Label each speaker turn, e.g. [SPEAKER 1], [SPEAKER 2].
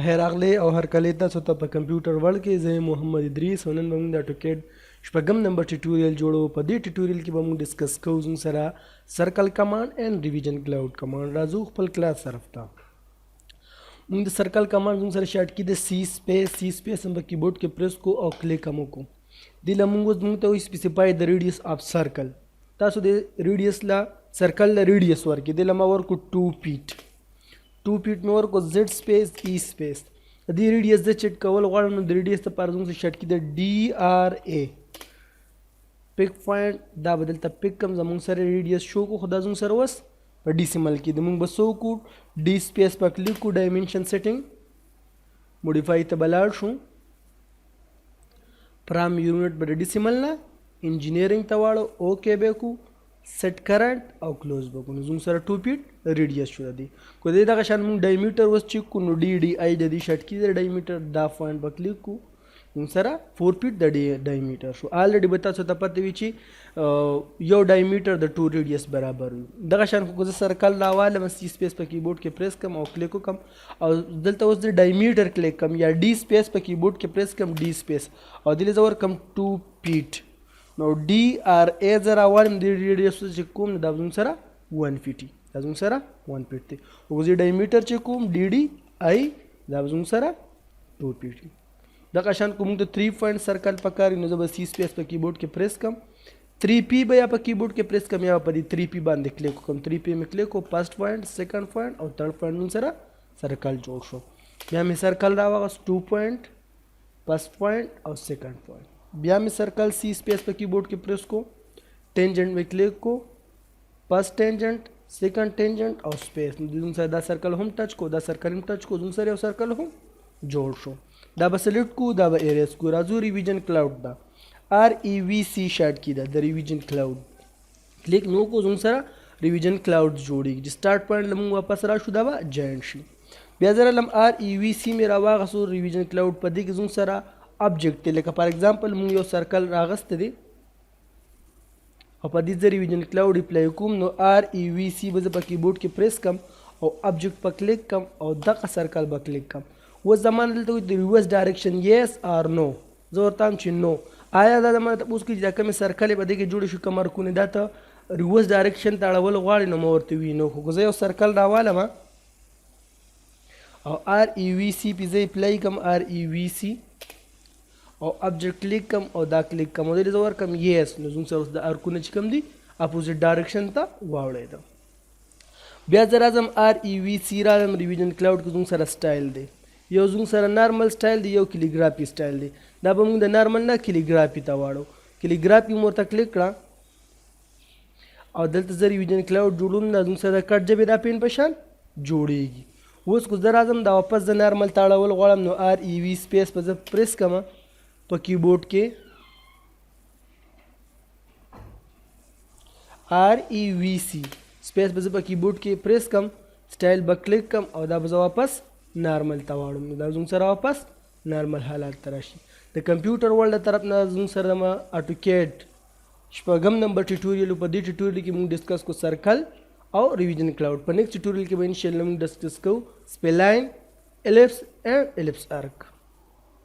[SPEAKER 1] هراغلی او هر کله تاسو ته په کمپیوټر ورلد کې زه محمد ادریس ونن موږ د ټوکیډ شپږم نمبر ټیټوریل جوړو. په دې ټیټوریل کې به موږ ډسکس کوو زموږ سره سرکل کمانډ اینڈ ریویژن کلاود کمانډ. راځو خپل کلاس طرف ته. موږ د سرکل کمانډ زموږ سره شارټ کی د سی سپیس هم په کیبورډ کې پریس کو او کلیک هم وکړو. دې له موږ ته سپیسیفای د ریډیوس اف سرکل. تاسو د ریډیوس لا سرکل له ریډیوس ورکړي. د لمه ورکو 2 فیټ 2 فیټ مې ورکو زد سپیس ای سپیس. د دې ریډیوس د چیک کول غواړم نو د ریډیوس لپاره زموږ شارټ کی د ډي آر ای پک پوینټ دا بدلته پک کم زموږ سره ریډیوس شو کو خدا زموږ سره وس په ډیسیمل کې د موږ بسو کو ډي سپیس په کلیک کو ډایمنشن سیټینګ موډیفای ته بلاړ شو. پرام یونټ به ډیسیمل نه انجینیرینګ ته واړو اوکے به کو سیټ کرنٹ او کلوز به کو. نو زموږ سره 2 فیټ ریډیوس شو دی. کو دې دغه شان موږ ډایمیټر وس چیک کو نو ډي ډي آی د دې شارټ کی د ډایمیټر دا پوینټ په کلیک کو زموږ سره 4 فیټ د ډایمیټر شو. الریډي به تاسو ته پته وي چې یو ډایمیټر د 2 ریډیوس برابر وي. دغه شان کو زه سرکل راواله مې سپیس په کیبورډ کې پریس کم او کلیک وکم او دلته اوس د ډایمیټر کلیک کم یا ډي سپیس په کیبورډ کې پریس کم ډي سپیس او دلته زور کم 2 فیټ. نو ډي آر ای زرا والم د ریډیوس چې کوم د زموږ سره 1 فیټ د زموږ سره 1 فیټ دی. او زه ډایمیټر چې کوم ډي ډي آی د زموږ سره 2 فیټ. دغه شان کوم د 3 پوینټ سرکل پکاري نو زه به سی سپیس په کیبورډ کې پریس کم 3 پی به یا په کیبورډ کې پریس کم یا په دې 3 پی باندې کلیک کوم 3 پی مې کلیک کو فرست پوینټ سیکنډ پوینټ او تھرد پوینټ من سره سرکل جوړ شو. بیا مې سرکل راوغس 2 پوینټ فرست پوینټ او سیکنډ پوینټ. بیا مې سرکل سی سپیس په کیبورډ کې پریس کو ټینجنټ مې کلیک کو فرست ټینجنټ سیکنډ ټینجنټ او سپیس. نو زموږ سره دا سرکل هم ټچ کو دا سرکل هم ټچ کو زموږ سره یو سرکل هم جوړ شو. دا به سلیکټ کو دا به ایریز کو. راځو ریویژن کلاود دا آر ای وی سی شارټ کی دا د ریویژن کلاود کلیک نو کو زموږ سره ریویژن کلاود جوړیږي. سٹارټ پوینټ لمون واپس راشو دا به جوائنټ شي. بیا زره لم آر ای وی سی مې راواغسو ریویژن کلاود په دې کې زموږ سره object لکه فار ایگزامپل مونږ یو سرکل راغست دی او په دې ځای ریویژن کلاود اپلای کوم نو آر ای وی سی به په کیبورډ کې پریس کم او object په کلیک کم او دغه سرکل به کلیک کم. و زمان دلته د ریورس ډایرکشن یس اور نو زه ورته چې نو آیا دا زما ته اوس کې دا کوم سرکل به دغه جوړ شي کوم ارکونه دا ته ریورس ډایرکشن ته اړول غواړي نو مورته وی نو خو زه یو سرکل راوالم او آر ای وی سی په ځای اپلای کم آر ای وی سی او object کلیک کم او دا کلیک کم او دې زور کم یس نو زموږ سره د ارکونه چې کم دي اپوزیټ ډایرکشن ته واوړېدم. بیا زه راځم آر ای وی سی راځم ریویژن کلاود کې زموږ سره سټایل دی. یو زموږ سره نارمل سټایل دی یو کلیګرافي سټایل دی. دا به موږ د نارمل نه کلیګرافي ته واړو. کلیګرافي مو ورته کلیک کړه او دلته زه ریویژن کلاود جوړوم دا زموږ سره کټ جبې دا پین په شان جوړیږي. اوس کو زه راځم دا واپس د نارمل ته اړول غواړم نو آر ای وی سپیس په زه پریس کم په کیبورډ کې آر ای وی سی سپیس به زه په کیبورډ کې پریس کم سټایل به کلیک کم او دا به زه واپس نارمل ته واړم نو دا زموږ سره واپس نارمل حالات ته راشي. د کمپیوټر ورلډ طرف نه زموږ سره ما اټوکیډ شپږم نمبر ټیټوریل په دې ټیټوریل کې موږ ډسکس کو سرکل او ریویژن کلاود. په نیکسټ ټیټوریل کې به انشاءالله موږ ډسکس کوو سپلاین الیپس اینڈ الیپس ارک.